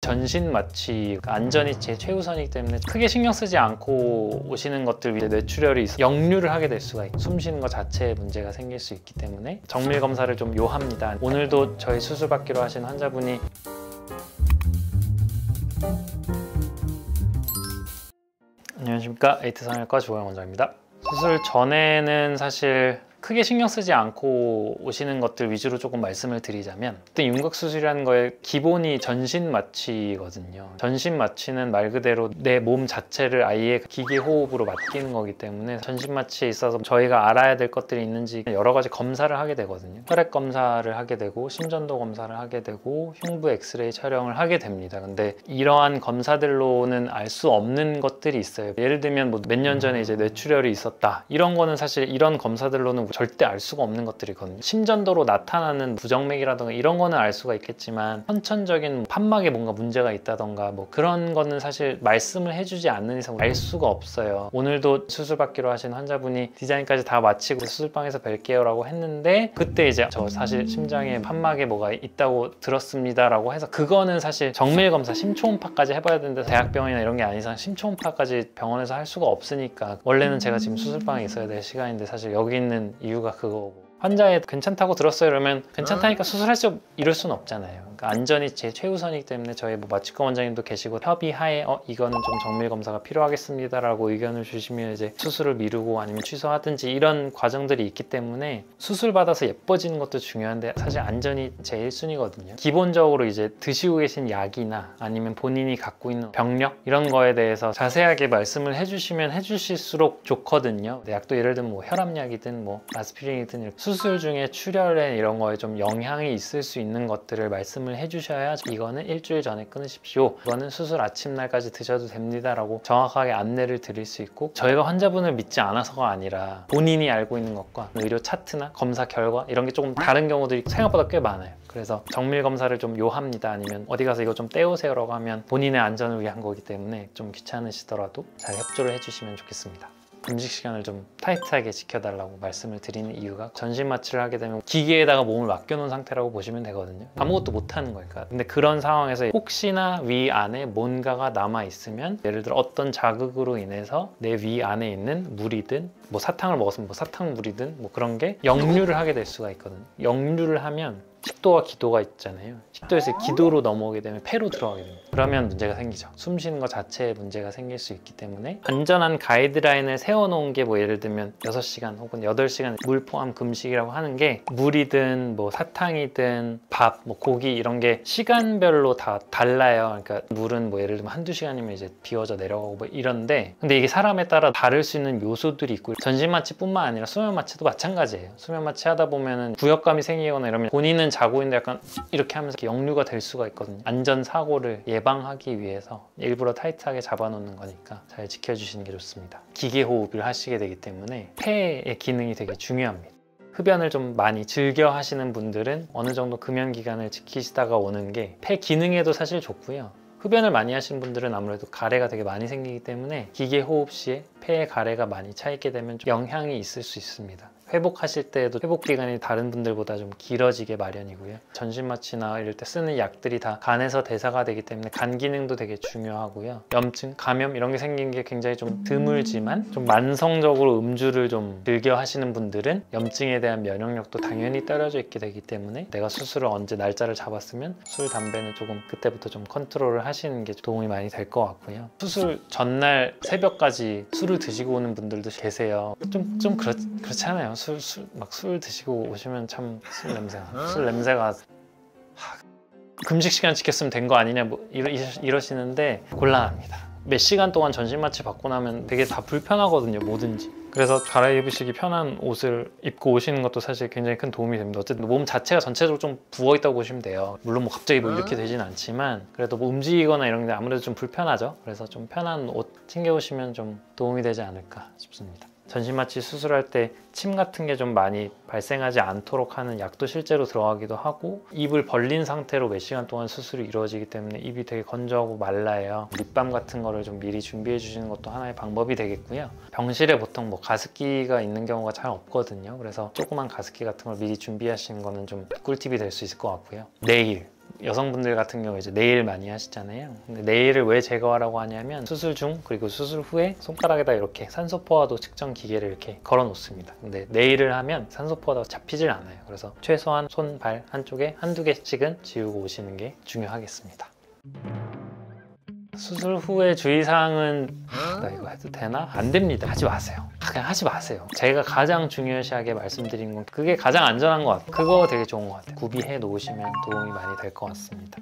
전신 마취 안전이 제 최우선이기 때문에 크게 신경 쓰지 않고 오시는 것들 위에 뇌출혈이 있어 역류를 하게 될 수가 있고 숨 쉬는 것 자체에 문제가 생길 수 있기 때문에 정밀 검사를 좀 요합니다. 오늘도 저희 수술 받기로 하신 환자분이 안녕하십니까, 에이트 성형외과 조호영 원장입니다. 수술 전에는 사실 크게 신경 쓰지 않고 오시는 것들 위주로 조금 말씀을 드리자면, 일단 윤곽수술이라는 거의 기본이 전신 마취거든요. 전신 마취는 말 그대로 내 몸 자체를 아예 기계 호흡으로 맡기는 거기 때문에 전신 마취에 있어서 저희가 알아야 될 것들이 있는지 여러 가지 검사를 하게 되거든요. 혈액 검사를 하게 되고 심전도 검사를 하게 되고 흉부 엑스레이 촬영을 하게 됩니다. 근데 이러한 검사들로는 알 수 없는 것들이 있어요. 예를 들면 뭐 몇 년 전에 이제 뇌출혈이 있었다, 이런 거는 사실 이런 검사들로는 절대 알 수가 없는 것들이거든요. 심전도로 나타나는 부정맥이라던가 이런 거는 알 수가 있겠지만 선천적인 판막에 뭔가 문제가 있다던가 뭐 그런 거는 사실 말씀을 해주지 않는 이상 알 수가 없어요. 오늘도 수술 받기로 하신 환자분이 디자인까지 다 마치고 수술방에서 뵐게요 라고 했는데, 그때 이제 저 사실 심장에 판막에 뭐가 있다고 들었습니다 라고 해서, 그거는 사실 정밀검사 심초음파까지 해봐야 되는데 대학병원이나 이런 게 아닌 이상 심초음파까지 병원에서 할 수가 없으니까 원래는 제가 지금 수술방에 있어야 될 시간인데 사실 여기 있는 이유가 그거고, 환자애 괜찮다고 들었어요 이러면 괜찮다니까 수술하시죠 이럴 수는 없잖아요. 그러니까 안전이 제 최우선이기 때문에 저희 뭐 마취과 원장님도 계시고 협의하에 이거는 좀 정밀 검사가 필요하겠습니다 라고 의견을 주시면 이제 수술을 미루고 아니면 취소하든지 이런 과정들이 있기 때문에 수술 받아서 예뻐지는 것도 중요한데 사실 안전이 제일 1순위거든요. 기본적으로 이제 드시고 계신 약이나 아니면 본인이 갖고 있는 병력 이런 거에 대해서 자세하게 말씀을 해주시면 해주실수록 좋거든요. 약도 예를 들면 뭐 혈압약이든 뭐 아스피린이든 이렇게 수술 중에 출혈에 이런 거에 좀 영향이 있을 수 있는 것들을 말씀을 해주셔야 이거는 일주일 전에 끊으십시오, 이거는 수술 아침날까지 드셔도 됩니다 라고 정확하게 안내를 드릴 수 있고, 저희가 환자분을 믿지 않아서가 아니라 본인이 알고 있는 것과 의료 차트나 검사 결과 이런 게 조금 다른 경우들이 생각보다 꽤 많아요. 그래서 정밀 검사를 좀 요합니다, 아니면 어디 가서 이거 좀 떼오세요 라고 하면 본인의 안전을 위한 거기 때문에 좀 귀찮으시더라도 잘 협조를 해주시면 좋겠습니다. 금식 시간을 좀 타이트하게 지켜달라고 말씀을 드리는 이유가, 전신 마취를 하게 되면 기계에다가 몸을 맡겨놓은 상태라고 보시면 되거든요. 아무것도 못하는 거니까. 근데 그런 상황에서 혹시나 위 안에 뭔가가 남아있으면, 예를 들어 어떤 자극으로 인해서 내 위 안에 있는 물이든 뭐 사탕을 먹었으면 뭐 사탕물이든 뭐 그런 게 역류를 하게 될 수가 있거든요. 역류를 하면 식도와 기도가 있잖아요. 식도에서 기도로 넘어오게 되면 폐로 들어가게 됩니다. 그러면 문제가 생기죠. 숨 쉬는 것 자체에 문제가 생길 수 있기 때문에 안전한 가이드라인을 세워놓은 게 뭐 예를 들면 6시간 혹은 8시간 물 포함 금식이라고 하는 게, 물이든 뭐 사탕이든 밥, 뭐 고기 이런 게 시간별로 다 달라요. 그러니까 물은 뭐 예를 들면 한두 시간이면 이제 비워져 내려가고 뭐 이런데, 근데 이게 사람에 따라 다를 수 있는 요소들이 있고, 전신 마취뿐만 아니라 수면 마취도 마찬가지예요. 수면 마취 하다 보면은 구역감이 생기거나 이러면 본인은 자고 있는데 약간 이렇게 하면서 역류가 될 수가 있거든요. 안전사고를 예방하기 위해서 일부러 타이트하게 잡아놓는 거니까 잘 지켜주시는 게 좋습니다. 기계 호흡을 하시게 되기 때문에 폐의 기능이 되게 중요합니다. 흡연을 좀 많이 즐겨 하시는 분들은 어느 정도 금연 기간을 지키시다가 오는 게 폐 기능에도 사실 좋고요. 흡연을 많이 하시는 분들은 아무래도 가래가 되게 많이 생기기 때문에 기계 호흡 시에 폐에 가래가 많이 차 있게 되면 좀 영향이 있을 수 있습니다. 회복하실 때에도 회복 기간이 다른 분들보다 좀 길어지게 마련이고요. 전신 마취나 이럴 때 쓰는 약들이 다 간에서 대사가 되기 때문에 간 기능도 되게 중요하고요. 염증, 감염 이런 게 생긴 게 굉장히 좀 드물지만, 좀 만성적으로 음주를 좀 즐겨 하시는 분들은 염증에 대한 면역력도 당연히 떨어져 있게 되기 때문에 내가 수술을 언제 날짜를 잡았으면 술, 담배는 조금 그때부터 좀 컨트롤을 하시는 게 도움이 많이 될 것 같고요. 수술 전날 새벽까지 술을 드시고 오는 분들도 계세요. 좀 그렇잖아요. 술 드시고 오시면 참 술 냄새가 금식 시간 지켰으면 된 거 아니냐 뭐 이러시는데 곤란합니다. 몇 시간 동안 전신 마취 받고 나면 되게 다 불편하거든요, 뭐든지. 그래서 갈아입으시기 편한 옷을 입고 오시는 것도 사실 굉장히 큰 도움이 됩니다. 어쨌든 몸 자체가 전체적으로 좀 부어있다고 보시면 돼요. 물론 뭐 갑자기 뭐 이렇게 되진 않지만 그래도 뭐 움직이거나 이런 게 아무래도 좀 불편하죠. 그래서 좀 편한 옷 챙겨오시면 좀 도움이 되지 않을까 싶습니다. 전신 마취 수술할 때 침 같은 게 좀 많이 발생하지 않도록 하는 약도 실제로 들어가기도 하고, 입을 벌린 상태로 몇 시간 동안 수술이 이루어지기 때문에 입이 되게 건조하고 말라요. 립밤 같은 거를 좀 미리 준비해 주시는 것도 하나의 방법이 되겠고요. 병실에 보통 뭐 가습기가 있는 경우가 잘 없거든요. 그래서 조그만 가습기 같은 걸 미리 준비하시는 거는 좀 꿀팁이 될 수 있을 것 같고요. 내일 여성분들 같은 경우에 이제 네일 많이 하시잖아요. 근데 네일을 왜 제거하라고 하냐면 수술 중 그리고 수술 후에 손가락에다 이렇게 산소 포화도 측정 기계를 이렇게 걸어 놓습니다. 근데 네일을 하면 산소 포화도 잡히질 않아요. 그래서 최소한 손, 발 한쪽에 한두 개씩은 지우고 오시는 게 중요하겠습니다. 수술 후에 주의사항은 나 이거 해도 되나? 안 됩니다. 하지 마세요. 그냥 하지 마세요. 제가 가장 중요시하게 말씀드린 건 그게 가장 안전한 것 같아요. 그거 되게 좋은 것 같아요. 구비해 놓으시면 도움이 많이 될 것 같습니다.